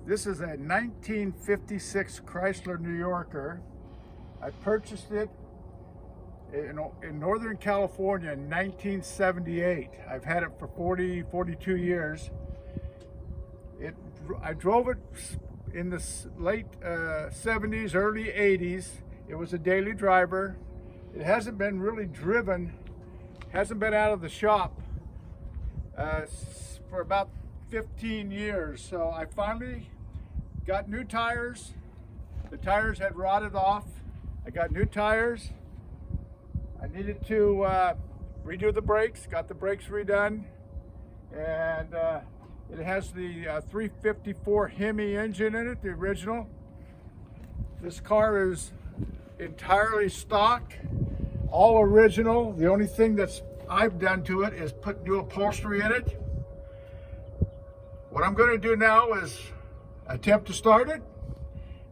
This is a 1956 Chrysler New Yorker. I purchased it in Northern California in 1978. I've had it for 42 years. I drove it in the late 70s, early 80s. It was a daily driver. It hasn't been really driven, hasn't been out of the shop for about 15 years. So I finally got new tires. The tires had rotted off. I got new tires. I needed to redo the brakes, got the brakes redone, and it has the 354 Hemi engine in it, the original. This car is entirely stock, all original. The only thing I've done to it is put new upholstery in it. What I'm going to do now is attempt to start it,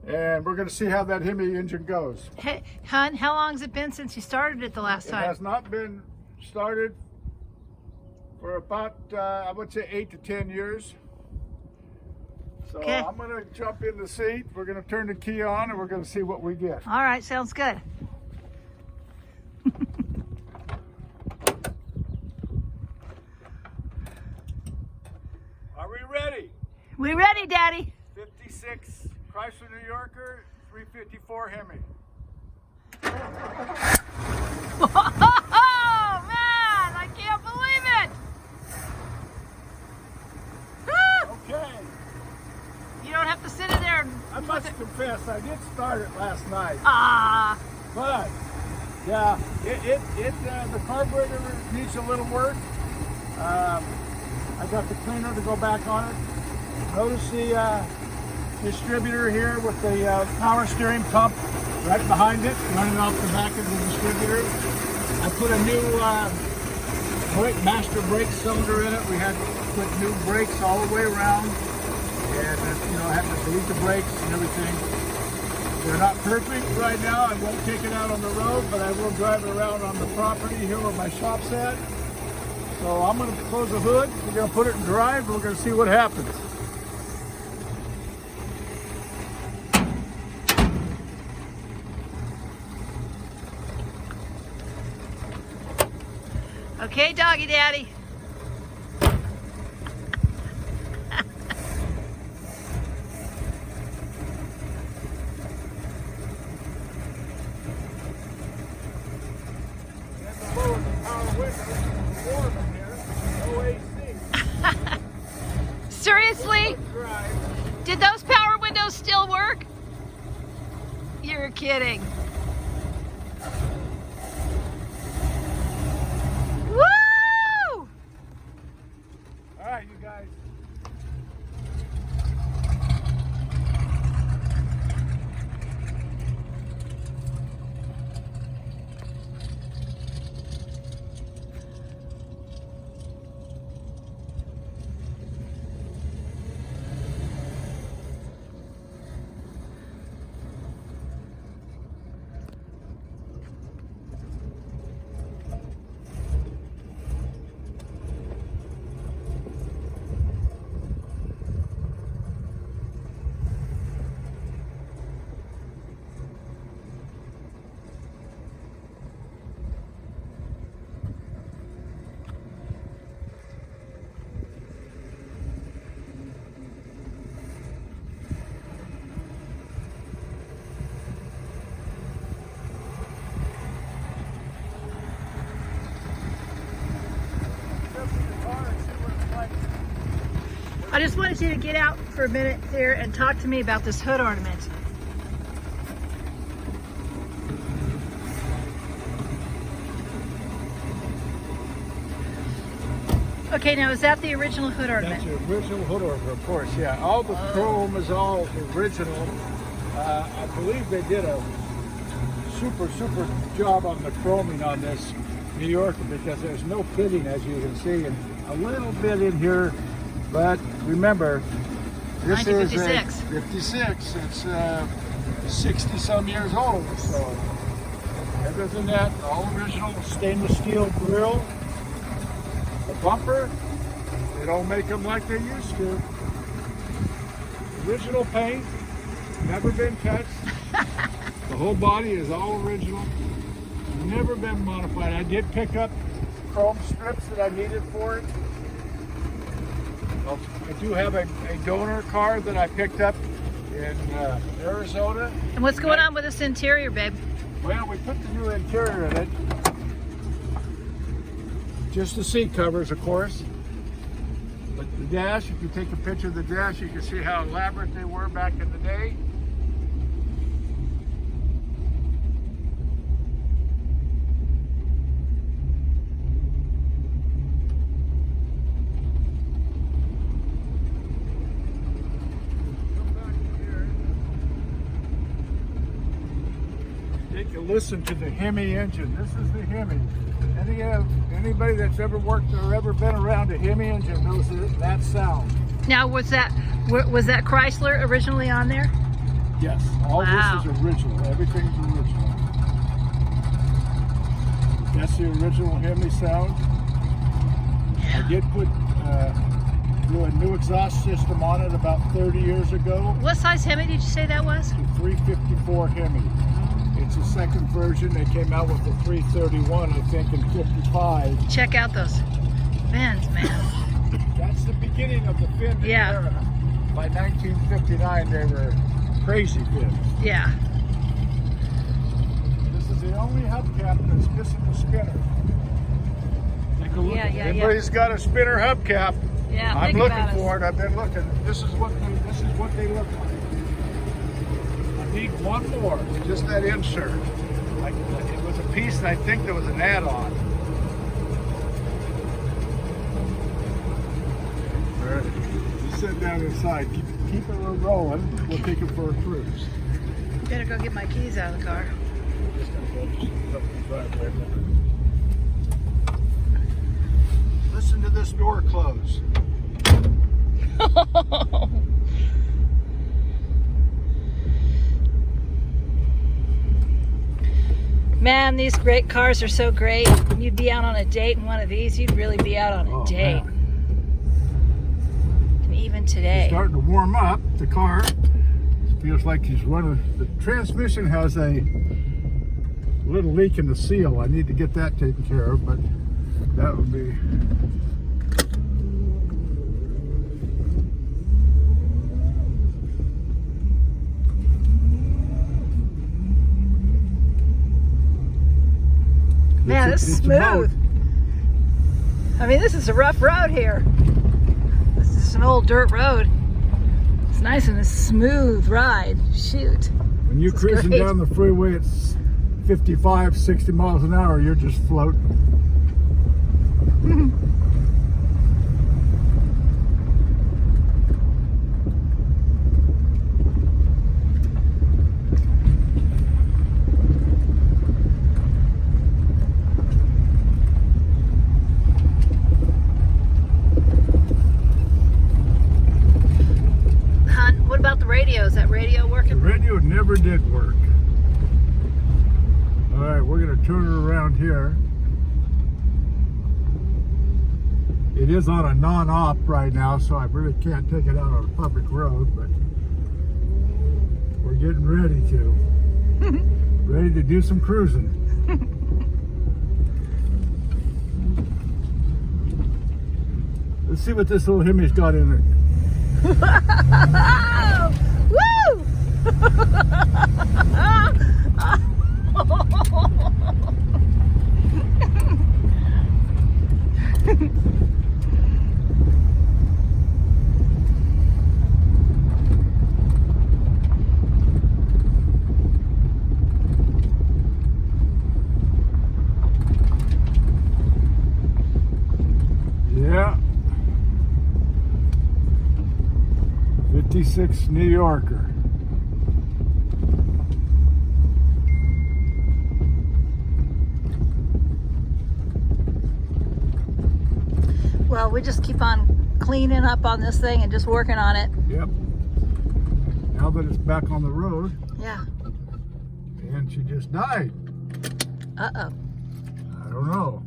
and we're going to see how that Hemi engine goes. Hey, hon, how long has it been since you started it the last time? It has not been started for about, I would say 8 to 10 years. So okay. I'm going to jump in the seat. We're going to turn the key on and we're going to see what we get. All right, sounds good. Are we ready? We ready, Daddy? 56 Chrysler New Yorker, 354 Hemi. Oh man, I can't believe it! Okay. You don't have to sit in there. I must confess, I did start it last night. But yeah, the carburetor needs a little work. I got the cleaner to go back on it. Notice the distributor here with the power steering pump right behind it, running off the back of the distributor. I put a new master brake cylinder in it. We had to put new brakes all the way around, and I had to delete the brakes and everything. They're not perfect right now. I won't take it out on the road, but I will drive it around on the property here where my shop's at. So I'm going to close the hood. We're going to put it in drive, and we're going to see what happens. Okay, doggy daddy. Seriously? Did those power windows still work? You're kidding. Woo! All right, you guys. I just wanted you to get out for a minute here and talk to me about this hood ornament. Okay, now is that the original hood ornament? That's the original hood ornament, of course, yeah. All the chrome is all original. I believe they did a super job on the chroming on this New Yorker because there's no pitting, as you can see, and a little bit in here. But remember, this is a 56. It's 60 some years old. So other than that, all original stainless steel grille. The bumper, they don't make them like they used to. Original paint, never been touched. The whole body is all original, never been modified. I did pick up chrome strips that I needed for it. I do have a donor car that I picked up in Arizona. And what's going on with this interior, babe? Well, we put the new interior in it. Just the seat covers, of course. But the dash, if you take a picture of the dash, you can see how elaborate they were back in the day. Take a listen to the Hemi engine. This is the Hemi. Anybody that's ever worked or ever been around a Hemi engine knows that sound. Now, was that Chrysler originally on there? Yes, all Wow. this is original. Everything's original. That's the original Hemi sound. I did put do a new exhaust system on it about 30 years ago. What size Hemi did you say that was? The 354 Hemi. It's a second version. They came out with the 331, I think, in 55. Check out those fins, man. That's the beginning of the fin Yeah. era. By 1959, they were crazy fins. Yeah. This is the only hubcap that's missing the spinner. Take a look. Yeah, yeah, Everybody's got a spinner hubcap. Yeah, I'm think looking about for it. I've been looking. This is what they look like. I need one more. Just that insert. It was a piece, and I think there was an add-on. All right. You sit down inside. Keep it rolling. We'll take it for a cruise. Better go get my keys out of the car. Just gonna go up the driveway. Listen to this door close. Man, these great cars are so great. You'd be out on a date in one of these, you'd really be out on a date. Man. And even today. It's starting to warm up. The car feels like he's running. The transmission has a little leak in the seal. I need to get that taken care of, but that would be. Man, this is smooth. I mean, this is a rough road here. This is an old dirt road. It's nice and a smooth ride. Shoot. When you're cruising great. down the freeway at 55, 60 miles an hour, you're just floating. What about the radio? Is that radio The working? radio never did work. All right, we're going to turn it around here. It is on a non-op right now, so I really can't take it out on a public road, but we're getting ready to. Ready to do some cruising. Let's see what this little Hemi's got in it. Woo! Yeah. 56 New Yorker. Well, we just keep on cleaning up on this thing and just working on it. Yep. Now that it's back on the road, Yeah. and she just died. Uh-oh. I don't know.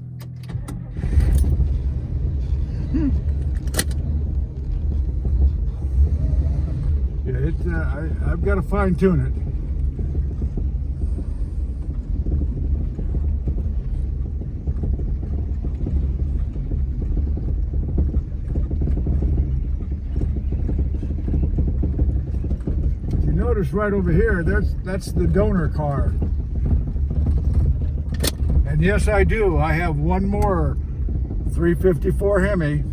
I've got to fine tune it. You notice right over here, that's the donor car. And yes, I do. I have one more 354 Hemi,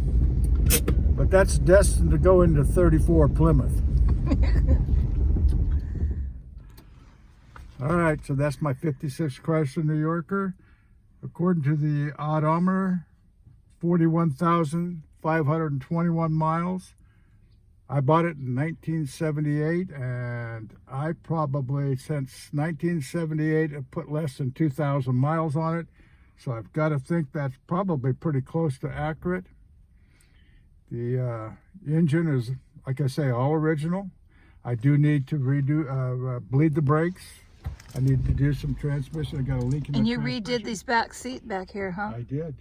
but that's destined to go into 34 Plymouth. All right, so that's my 56 Chrysler New Yorker. According to the odometer, 41,521 miles. I bought it in 1978, and I probably, since 1978, have put less than 2,000 miles on it. So I've got to think that's probably pretty close to accurate. The engine is, like I say, all original. I do need to bleed the brakes. I need to do some transmission. I got a leak in the transmission. And you redid these back seat back here, huh? I did.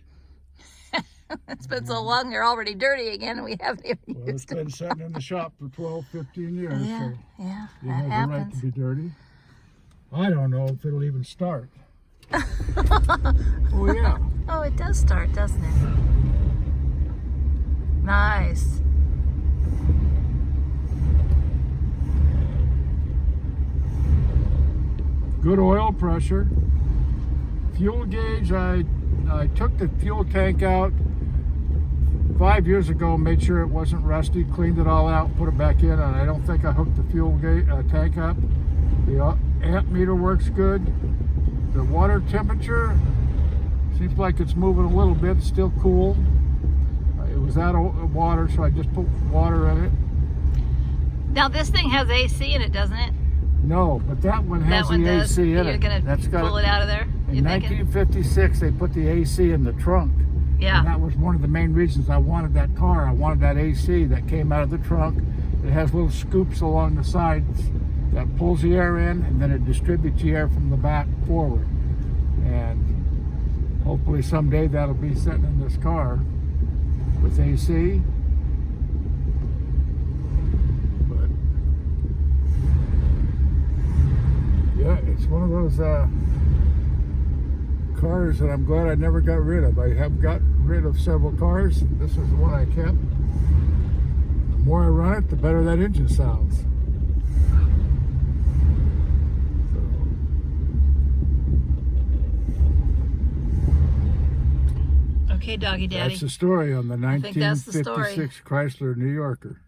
It's been so long, they're already dirty again, and we haven't even Well, it's been sitting in the shop for 12, 15 years. Yeah, so yeah, it that has the right happens. to be dirty. I don't know if it'll even start. Oh, yeah. Oh, it does start, doesn't it? Nice. Good oil pressure. Fuel gauge, I took the fuel tank out 5 years ago, made sure it wasn't rusty, cleaned it all out, put it back in, and I don't think I hooked the fuel tank up. The amp meter works good. The water temperature seems like it's moving a little bit, it's still cool. It was out of water, so I just put water in it. Now this thing has AC in it, doesn't it? No, but that one has That one the does. AC in You're it. gonna That's got pull it out of there? In 1956, they put the AC in the trunk. Yeah. And that was one of the main reasons I wanted that car. I wanted that AC that came out of the trunk. It has little scoops along the sides that pulls the air in, and then it distributes the air from the back forward. And hopefully someday that'll be sitting in this car with AC. But yeah, it's one of those cars that I'm glad I never got rid of. I have got rid of several cars. This is the one I kept. The more I run it, the better that engine sounds. Okay, doggy daddy. That's the story on the I think that's the story. 1956 Chrysler New Yorker.